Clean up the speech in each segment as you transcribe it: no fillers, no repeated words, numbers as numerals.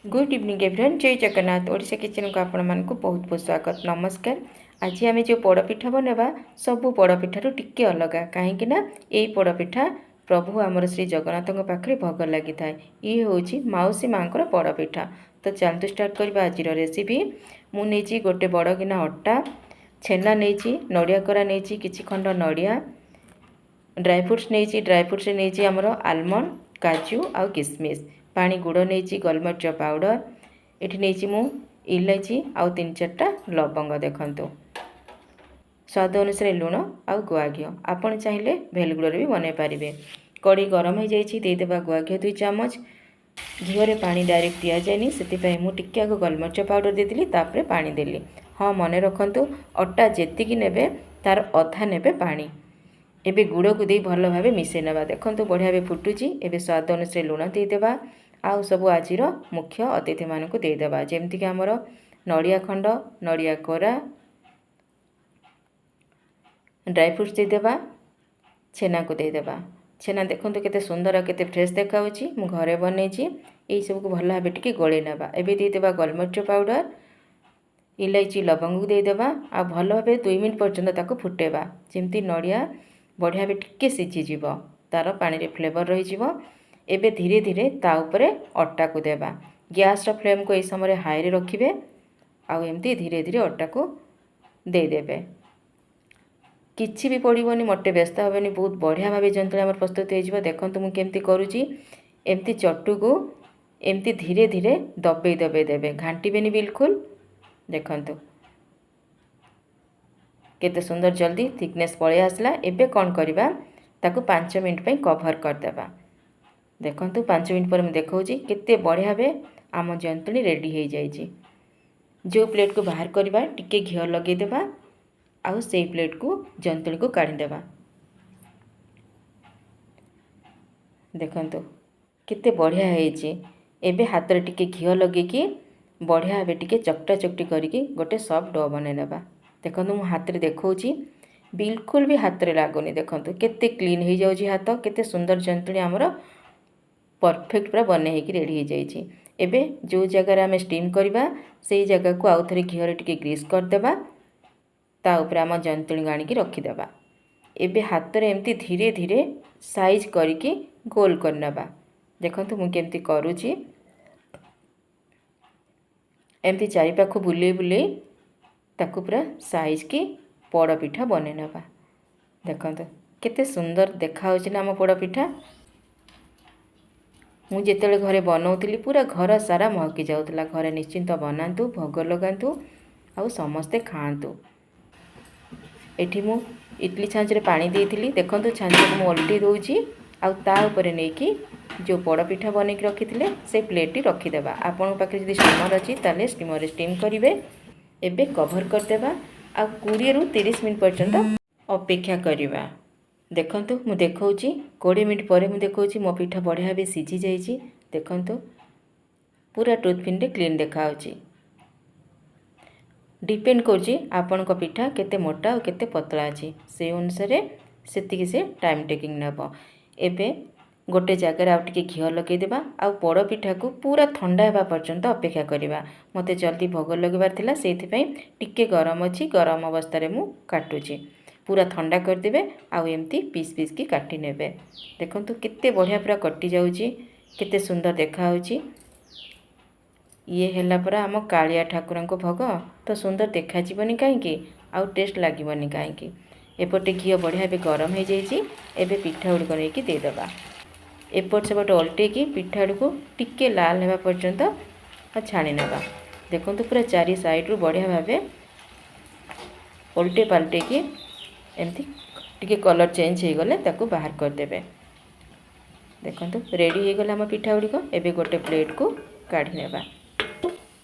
Good evening everyone. जय Jagannath. Odisha kitchen को आपण मानक बहुत बहुत स्वागत। नमस्कार। आज आम जो पोड़पिठा बनवा सबू पोड़पिठार टिके अलग कहीं यही पोड़पिठा प्रभु आमर श्री जगन्नाथ पाखे भोग लगी था। ये हूँ मौसी माँ पोड़पिठा। तो चलतु स्टार्ट करवा आज रेसिपी। मुझे गोटे बड़ गिना अटा छेना नहीं नड़िया कोरा नहीं कि खंड नड़िया ड्राई फ्रुट्स नहीं ड्राई फ्रुट्स नहीं आमर आलमंड काजू आउ किसमिश पानी गुड़ नहीं गोलमरिच पाउडर ये नहीं मु इलायची आउ 3-4टा लवंग देखंतु स्वाद अनुसार लुण आउ गुआ घी आपड़ चाहिए भेलगुड़ भी बनई पारे। कड़ी गरम हो जाइदेवा गुआ घी 2 चामच घीरे पानी डायरेक्ट दि जाए से मुझे आगे गोलमरिच पाउडर देती तापर पानी देली। हाँ मन रखु अटा जी ने तार अधा ने पानी एबे गुड़ को दे भल भाव मिसई ना। देखो बढ़िया भाव फुटुची। एबे स्वाद अनुसार लुण देदेबा आउ सब आज मुख्य अतिथि मान को देदेबा जमती कि आमर नड़िया खंड नड़िया कोरा ड्राई फ्रुट्स देदेबा छेना को देदेबा। छेना देखो केते सुंदर केते फ्रेश देखा मु घरे बन सब को भल भाव टिके गोली नेबा। एबे देदेबा गोलमरिच पाउडर इलायची लवंग को देदेबा आ भल भाव 2 मिनट पर्यंत ताको फुटेबा जमती नड़िया बढ़िया भाव टिके सीझीज तार पानी फ्लेवर रही। एबे धीरे धीरे ता उपरे अट्टा को देबा। गैस फ्लेम को यह समय हाई रे रखिबे आउ एमती धीरे धीरे अट्टा को देदेबे। किछि भी पड़ोनी मोटे व्यस्त हेनी बहुत बढ़िया भाव जंतुणी आम प्रस्तुत हो। देखो मुझे केमती करुँची एमती चटू को एमती धीरे धीरे दबे दबे देवे घांटबेनी बिल्कुल। देखंतु केते सुंदर जल्दी थिकनेस पड़े आसला। एबे कौन करवा ताकू 5 मिनट पे कभर करदेबा। देखंतु 5 मिनट पर मुझे देखा केते बढ़िया भाव आम जंतुणी रेडी हो जाइए। जो प्लेट को बाहर करवा टिके घी लगेदेबा आउ से प्लेट को जंतुणी को काढ़ीदेबा। देखंतु केते बढ़िया होइए। एबे हाथ रे टिके घी लगे बढ़िया भाव टिके चकटा चकटी करके गोटे सॉफ्ट डो बनईदेबा। देखो मु हाथ रे देखौची बिल्कुल भी हाथ रे लागुनी। देखंतु केते क्लीन हो जाउची हाथ केते सुंदर जंतुणी आमर परफेक्ट पूरा बने रेडी हो जाइए। एबे जो जगह आम स्टीम करवा से जगह को आउ थे घी टिके ग्रीस करदेबा ता ऊपर आम जंतुणी आनिकी रखीदेबा। एबे हाथ रे एमती धीरे धीरे साइज करके गोल करनेबा। देखंतु मु केमती करूची एमती चारिपाख बुले बुले ताकू पूरा साइज की पोड़पिठा बने नेबा। देखंतु केते सुंदर देखा होछि ना आम पोड़पिठा। मु जेतेबेले घरे बनाउतिली पूरा घर सारा महकी जाउतला। घरे निश्चिंत बनातु भोग लगातु आउ समस्ते खातु। एठी मु इडली छांच रे पानी देइतिली। देखंतु छांच को मु ओल्टी दोउची आउ ता ऊपर नेकी जो पोड़पिठा बने रखिथिले से प्लेट रखीदेबा। आपन पाखे जदि स्टीमर अछि ताले स्टीमर रे स्टीम करिवे। एबे कभर करदेबा आ 20 रु 30 मिनट पर्यंत अपेक्षा करिबा। देखंतु मु देखौची 20 मिनट पर मु देखौची मो पिठा बढ़िया भाव सीझी जाइए। देखंतु पूरा टूथपिन रे क्लीन देखा होची। डिपेंड करची आपन को पिठा केते मोटा और केते पतला अछि से अनुसार सेतिकी से टाइम टेकिंग नेबो। एबे गोटे जगह आउ टिके घी लगेदेबा आउ पोड़पिठा को पूरा ठंडा होगा पर्यंत अपेक्षा करवा। मते जल्दी भोग लगवार थिला सेथिपई टिके गरम अछि गरम अवस्था रे मु काटुची। पूरा ठंडा करदेबे आउ एमती पीस पीस की काटी नेबे। देखंतु केते बढ़िया पूरा कटि जाउची केते सुंदर देखा होची। ये हैला पर आम कालिया ठाकुर को भोग तो सुंदर देखा जीवनी कहीं आउ टेस्ट लगिवनी कहीं। एपटे घी बढ़िया भी गरम हो जाइए। एबे पिठा गुड़िक नहीं देदेबा। एपट सेपट ओल्टेकी पिठा को टिके लाल होगा पर्यंत छाणी नेबा। देखंतु पूरा चारि साइड रु बढ़िया भाव ओल्टे पाल्टे की एमती टिके कलर चेंज हो गले ताकू बाहर करदेबे। देखंतु रेडी हो गला हम पिठा गुड़िक। एबे गोटे प्लेट को काढ़ी नेबा।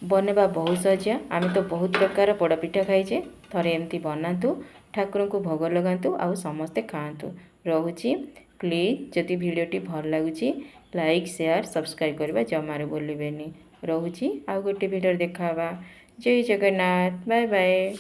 बनेबा बहुत सहजिया। आम तो बहुत प्रकार पोड़पिठा खाइचे। थरे एमती बनातु ठाकुर को भोग लगातु आउ समस्ते खातु। रहुची प्लीज जदि वीडियोटी भल लगुची लाइक शेयर सब्सक्राइब करबा जमार भूलिबेनी। रहुची आउ गोटे वीडियो देखाबा। जय जगन्नाथ। Bye bye.